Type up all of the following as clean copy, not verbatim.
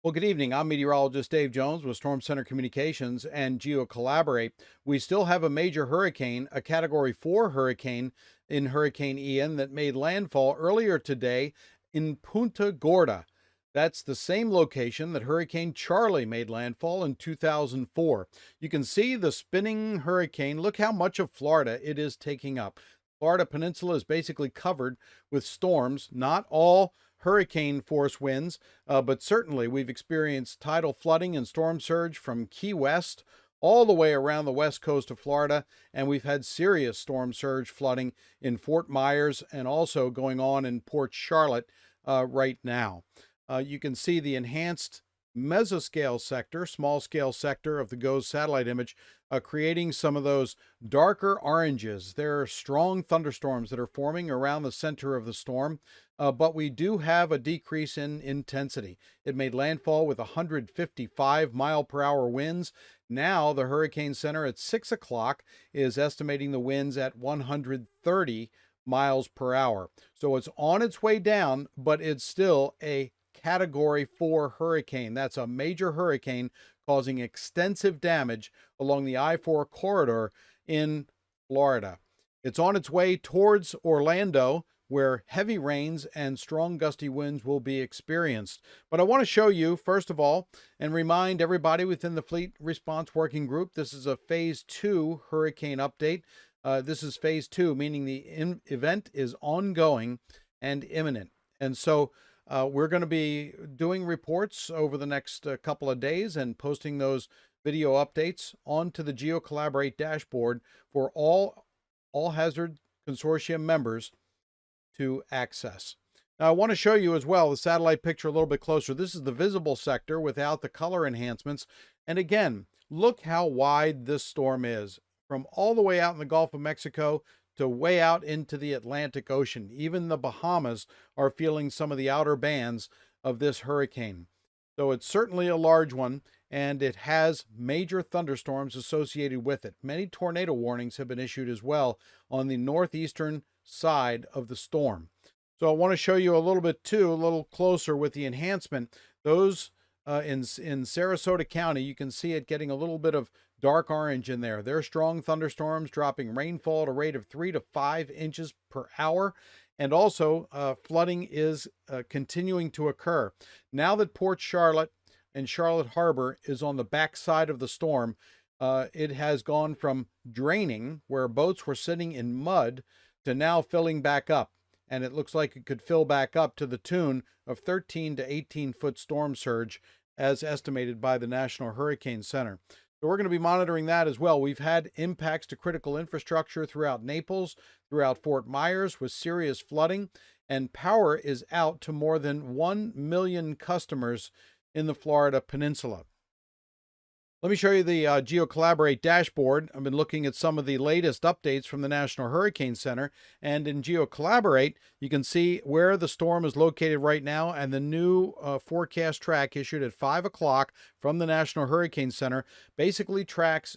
Well, good evening. I'm meteorologist Dave Jones with Storm Center Communications and GeoCollaborate. We still have a major hurricane, a Category 4 hurricane in Hurricane Ian that made landfall earlier today in Punta Gorda. That's the same location that Hurricane Charlie made landfall in 2004. You can see the spinning hurricane. Look how much of Florida it is taking up. Florida Peninsula is basically covered with storms, not all hurricane force winds, but certainly we've experienced tidal flooding and storm surge from Key West all the way around the west coast of Florida, and we've had serious storm surge flooding in Fort Myers and also going on in Port Charlotte right now. You can see the enhanced mesoscale sector, small scale sector of the GOES satellite image, creating some of those darker oranges. There are strong thunderstorms that are forming around the center of the storm, but we do have a decrease in intensity. It made landfall with 155 mile per hour winds. Now the Hurricane Center at 6 o'clock is estimating the winds at 130 miles per hour. So it's on its way down, but it's still a Category 4 hurricane. That's a major hurricane causing extensive damage along the I-4 corridor in Florida. It's on its way towards Orlando, where heavy rains and strong gusty winds will be experienced. But I want to show you, first of all, and remind everybody within the Fleet Response Working Group, this is a Phase 2 hurricane update. This is Phase 2, meaning the event is ongoing and imminent. And so we're going to be doing reports over the next couple of days and posting those video updates onto the GeoCollaborate dashboard for all hazard consortium members to access. Now, I want to show you as well the satellite picture a little bit closer. This is the visible sector without the color enhancements. And again, look how wide this storm is, from all the way out in the Gulf of Mexico to way out into the Atlantic Ocean. Even the Bahamas are feeling some of the outer bands of this hurricane. So it's certainly a large one, and it has major thunderstorms associated with it. Many tornado warnings have been issued as well on the northeastern side of the storm. So I want to show you a little bit too, a little closer with the enhancement. Those in Sarasota County, you can see it getting a little bit of dark orange in there. There are strong thunderstorms dropping rainfall at a rate of 3 to 5 inches per hour. And also flooding is continuing to occur. Now that Port Charlotte and Charlotte Harbor is on the backside of the storm, it has gone from draining, where boats were sitting in mud, to now filling back up. And it looks like it could fill back up to the tune of 13 to 18-foot storm surge, as estimated by the National Hurricane Center. So we're going to be monitoring that as well. We've had impacts to critical infrastructure throughout Naples, throughout Fort Myers, with serious flooding, and power is out to more than 1 million customers in the Florida Peninsula. Let me show you the GeoCollaborate dashboard. I've been looking at some of the latest updates from the National Hurricane Center, and in GeoCollaborate, you can see where the storm is located right now, and the new forecast track issued at 5 o'clock from the National Hurricane Center basically tracks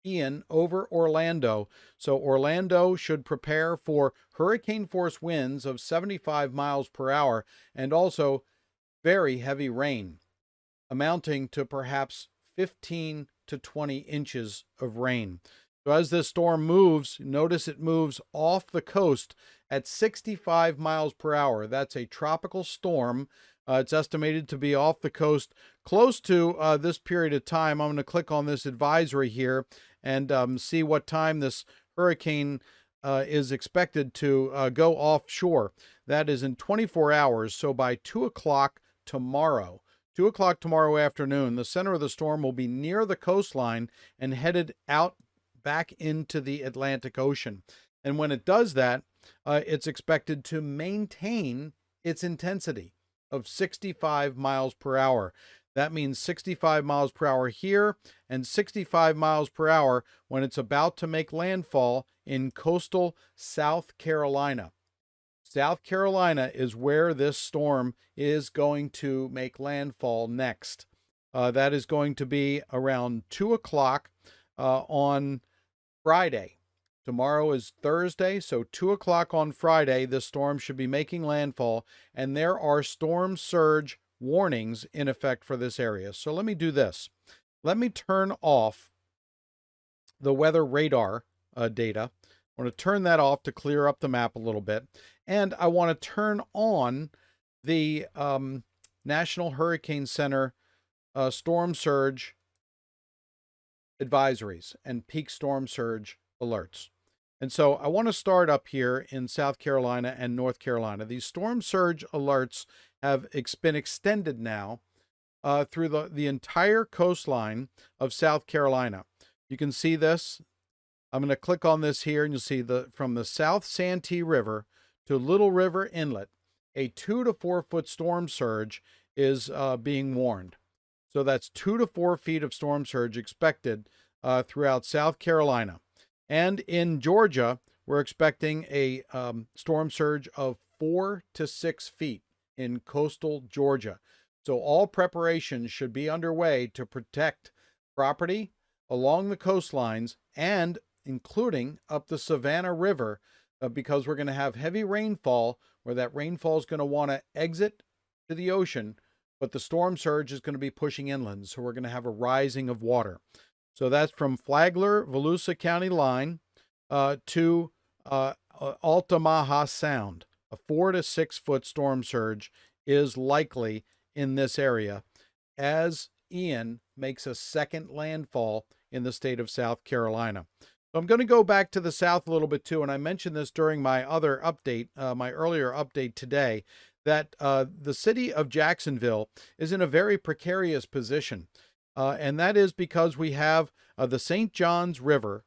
Ian over Orlando. So Orlando should prepare for hurricane force winds of 75 miles per hour and also very heavy rain, amounting to perhaps 15 to 20 inches of rain. So as this storm moves, notice it moves off the coast at 65 miles per hour. That's a tropical storm. It's estimated to be off the coast close to this period of time. I'm going to click on this advisory here and see what time this hurricane is expected to go offshore. That is in 24 hours, so by 2 o'clock tomorrow. 2 o'clock tomorrow afternoon, the center of the storm will be near the coastline and headed out back into the Atlantic Ocean. And when it does that, it's expected to maintain its intensity of 65 miles per hour. That means 65 miles per hour here and 65 miles per hour when it's about to make landfall in coastal South Carolina. South Carolina is where this storm is going to make landfall next. That is going to be around 2 o'clock on Friday. Tomorrow is Thursday, so 2 o'clock on Friday, this storm should be making landfall, and there are storm surge warnings in effect for this area. So let me do this. Let me turn off the weather radar data. I want to turn that off to clear up the map a little bit. And I want to turn on the National Hurricane Center storm surge advisories and peak storm surge alerts. And so I want to start up here in South Carolina and North Carolina. These storm surge alerts have been extended now through the entire coastline of South Carolina. You can see this. I'm going to click on this here, and you'll see from the South Santee River to Little River Inlet, a 2 to 4 foot storm surge is being warned. So that's 2 to 4 feet of storm surge expected throughout South Carolina. And in Georgia, we're expecting a storm surge of 4 to 6 feet in coastal Georgia. So all preparations should be underway to protect property along the coastlines and including up the Savannah River, because we're going to have heavy rainfall where that rainfall is going to want to exit to the ocean, but the storm surge is going to be pushing inland. So we're going to have a rising of water. So that's from Flagler-Volusia County line to Altamaha Sound. A 4 to 6 foot storm surge is likely in this area as Ian makes a second landfall in the state of South Carolina. So I'm going to go back to the south a little bit too, and I mentioned this during my other update, my earlier update today, that the city of Jacksonville is in a very precarious position. And that is because we have the St. Johns River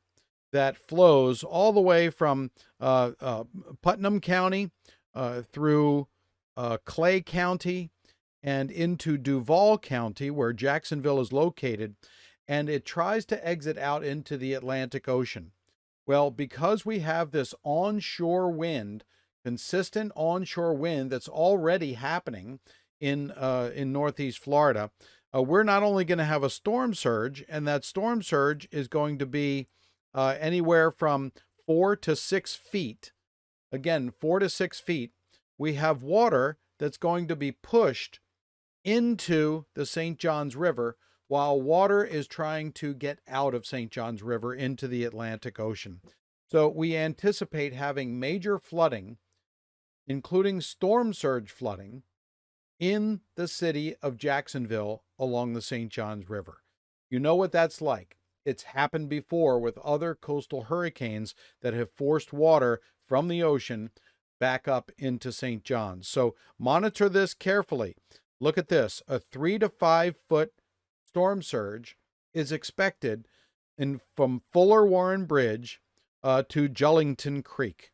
that flows all the way from Putnam County through Clay County and into Duval County, where Jacksonville is located, and it tries to exit out into the Atlantic Ocean. Well, because we have this onshore wind, consistent onshore wind that's already happening in Northeast Florida, we're not only going to have a storm surge, and that storm surge is going to be anywhere from 4 to 6 feet. Again, 4 to 6 feet. We have water that's going to be pushed into the St. Johns River while water is trying to get out of St. Johns River into the Atlantic Ocean. So we anticipate having major flooding, including storm surge flooding, in the city of Jacksonville along the St. Johns River. You know what that's like. It's happened before with other coastal hurricanes that have forced water from the ocean back up into St. John's. So monitor this carefully. Look at this. A 3 to 5 foot storm surge is expected from Fuller Warren Bridge to Jullington Creek.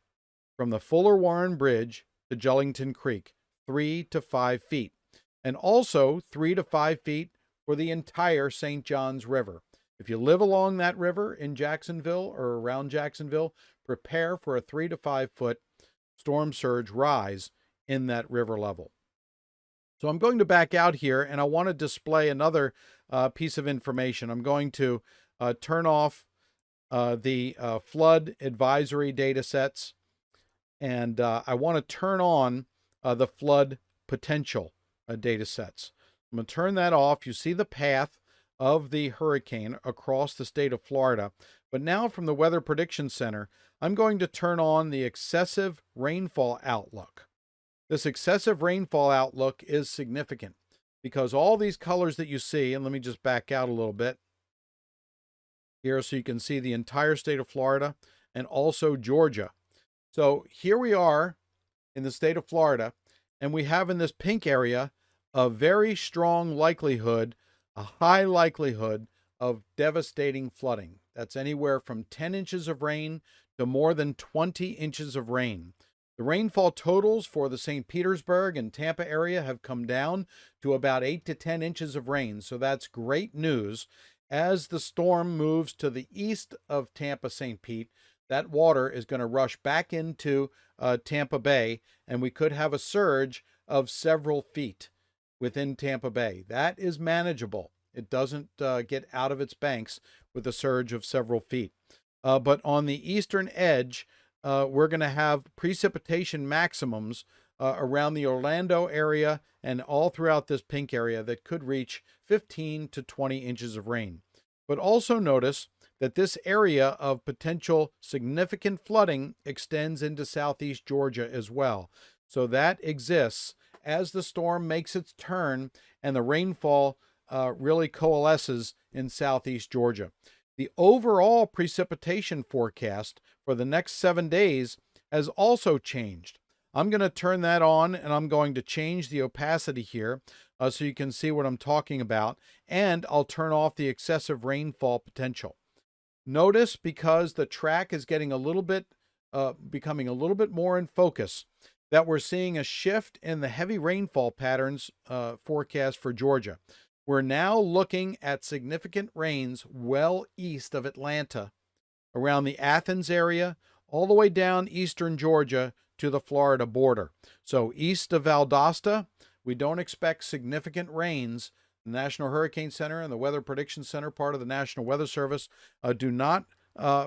From the Fuller Warren Bridge to Jullington Creek, 3 to 5 feet. And also 3 to 5 feet for the entire St. Johns River. If you live along that river in Jacksonville or around Jacksonville, prepare for a 3 to 5 foot storm surge rise in that river level. So I'm going to back out here, and I want to display another piece of information. I'm going to turn off the flood advisory data sets, and I want to turn on the flood potential data sets. I'm going to turn that off. You see the path of the hurricane across the state of Florida. But now from the Weather Prediction Center, I'm going to turn on the excessive rainfall outlook. This excessive rainfall outlook is significant because all these colors that you see, and let me just back out a little bit here so you can see the entire state of Florida and also Georgia. So here we are in the state of Florida, and we have in this pink area a very strong likelihood, a high likelihood of devastating flooding. That's anywhere from 10 inches of rain to more than 20 inches of rain. The rainfall totals for the St. Petersburg and Tampa area have come down to about 8 to 10 inches of rain. So that's great news. As the storm moves to the east of Tampa, St. Pete, that water is going to rush back into Tampa Bay, and we could have a surge of several feet within Tampa Bay. That is manageable. It doesn't get out of its banks with a surge of several feet. But on the eastern edge, we're going to have precipitation maximums around the Orlando area and all throughout this pink area that could reach 15 to 20 inches of rain. But also notice that this area of potential significant flooding extends into southeast Georgia as well. So that exists as the storm makes its turn and the rainfall really coalesces in southeast Georgia. The overall precipitation forecast for the next 7 days has also changed. I'm going to turn that on and I'm going to change the opacity here so you can see what I'm talking about, and I'll turn off the excessive rainfall potential. Notice, because the track is getting a little bit, becoming a little bit more in focus, that we're seeing a shift in the heavy rainfall patterns forecast for Georgia. We're now looking at significant rains well east of Atlanta, around the Athens area, all the way down eastern Georgia to the Florida border. So east of Valdosta, we don't expect significant rains. The National Hurricane Center and the Weather Prediction Center, part of the National Weather Service, do not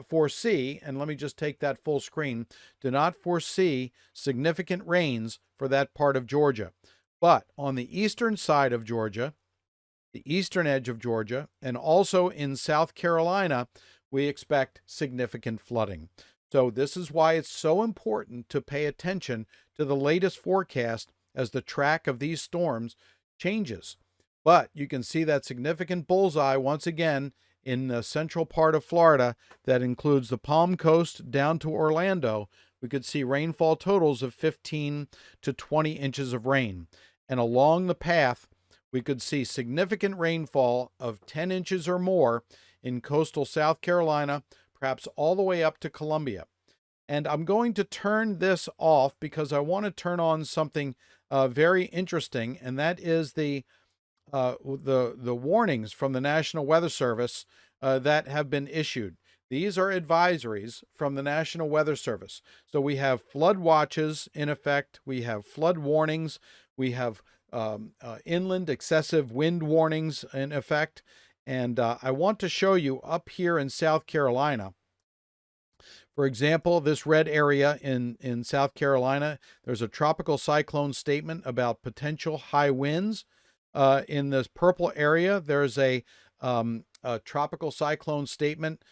foresee, and let me just take that full screen, do not foresee significant rains for that part of Georgia. But on the eastern side of Georgia, the eastern edge of Georgia, and also in South Carolina, we expect significant flooding. So this is why it's so important to pay attention to the latest forecast as the track of these storms changes. But you can see that significant bullseye once again in the central part of Florida that includes the Palm Coast down to Orlando. We could see rainfall totals of 15 to 20 inches of rain. And along the path, we could see significant rainfall of 10 inches or more in coastal South Carolina, perhaps all the way up to Columbia. And I'm going to turn this off because I want to turn on something very interesting, and that is the warnings from the National Weather Service that have been issued. These are advisories from the National Weather Service. So we have flood watches in effect. We have flood warnings. We have inland excessive wind warnings in effect. And I want to show you up here in South Carolina. For example, this red area in South Carolina, there's a tropical cyclone statement about potential high winds. In this purple area, there's a tropical cyclone statement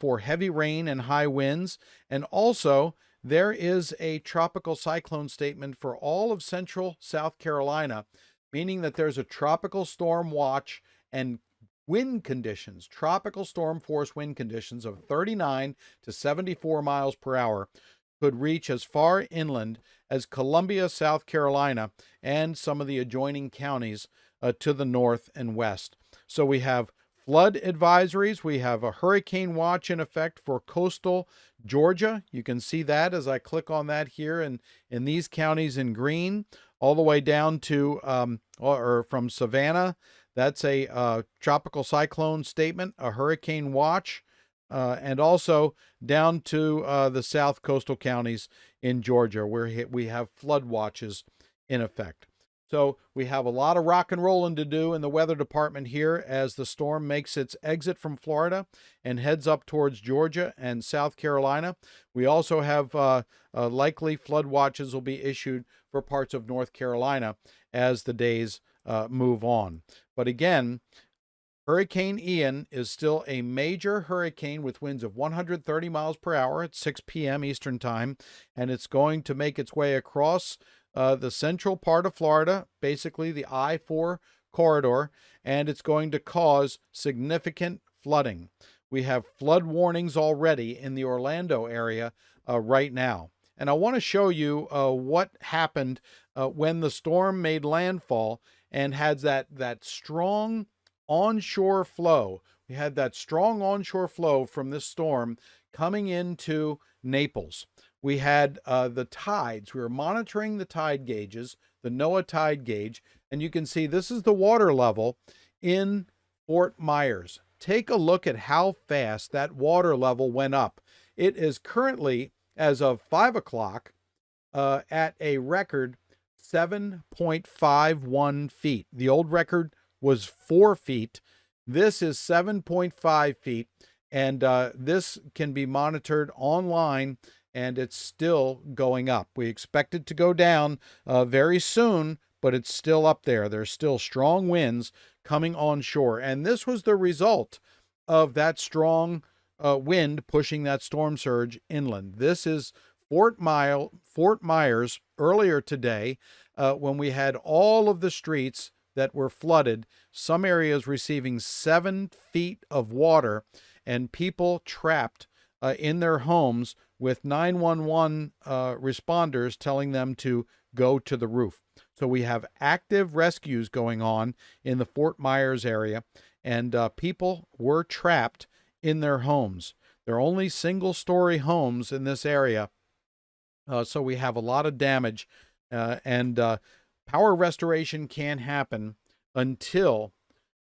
for heavy rain and high winds. And also, there is a tropical cyclone statement for all of central South Carolina, meaning that there's a tropical storm watch and wind conditions, tropical storm force wind conditions of 39 to 74 miles per hour could reach as far inland as Columbia, South Carolina, and some of the adjoining counties to the north and west. So we have flood advisories. We have a hurricane watch in effect for coastal Georgia. You can see that as I click on that here in these counties in green, all the way down to, or from Savannah. That's a tropical cyclone statement, a hurricane watch, and also down to the south coastal counties in Georgia, where we have flood watches in effect. So we have a lot of rock and rolling to do in the weather department here as the storm makes its exit from Florida and heads up towards Georgia and South Carolina. We also have likely flood watches will be issued for parts of North Carolina as the days move on. But again, Hurricane Ian is still a major hurricane with winds of 130 miles per hour at 6 p.m. Eastern Time, and it's going to make its way across the central part of Florida, basically the I-4 corridor, and it's going to cause significant flooding. We have flood warnings already in the Orlando area right now. And I want to show you what happened when the storm made landfall and had that strong onshore flow. We had that strong onshore flow from this storm coming into Naples. We had the tides. We were monitoring the tide gauges, the NOAA tide gauge, and you can see this is the water level in Fort Myers. Take a look at how fast that water level went up. It is currently, as of 5 o'clock, at a record 7.51 feet. The old record was 4 feet. This is 7.5 feet, and this can be monitored online and it's still going up. We expect it to go down very soon, but it's still up there. There's still strong winds coming onshore, and this was the result of that strong wind pushing that storm surge inland. This is Fort Myers earlier today, when we had all of the streets that were flooded, some areas receiving 7 feet of water, and people trapped in their homes with 911 responders telling them to go to the roof. So we have active rescues going on in the Fort Myers area, and people were trapped in their homes. They're only single-story homes in this area, so we have a lot of damage, and power restoration can't happen until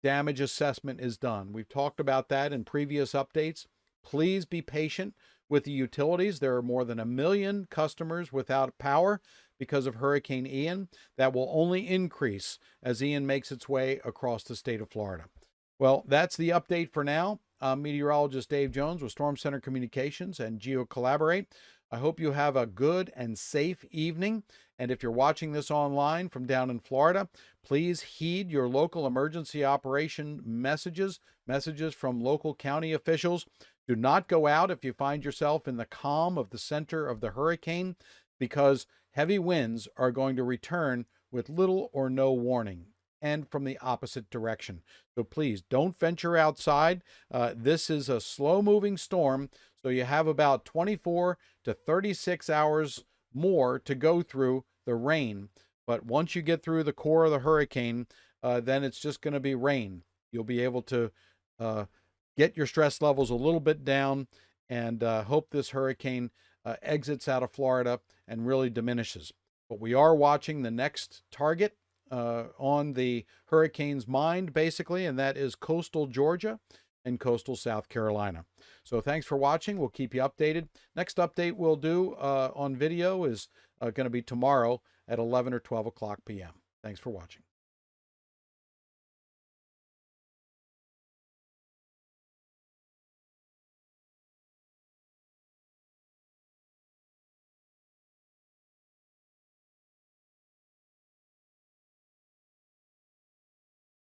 damage assessment is done. We've talked about that in previous updates. Please be patient with the utilities. There are more than 1 million customers without power because of Hurricane Ian. That will only increase as Ian makes its way across the state of Florida. Well, that's the update for now. I'm meteorologist Dave Jones with Storm Center Communications and GeoCollaborate. I hope you have a good and safe evening. And if you're watching this online from down in Florida, please heed your local emergency operation messages from local county officials. Do not go out if you find yourself in the calm of the center of the hurricane, because heavy winds are going to return with little or no warning and from the opposite direction. So please don't venture outside. This is a slow-moving storm, so you have about 24 to 36 hours more to go through the rain. But once you get through the core of the hurricane, then it's just going to be rain. You'll be able to get your stress levels a little bit down, and hope this hurricane exits out of Florida and really diminishes. But we are watching the next target on the hurricane's mind, basically, and that is coastal Georgia and coastal South Carolina. So thanks for watching. We'll keep you updated. Next update we'll do on video is going to be tomorrow at 11 or 12 o'clock p.m. Thanks for watching.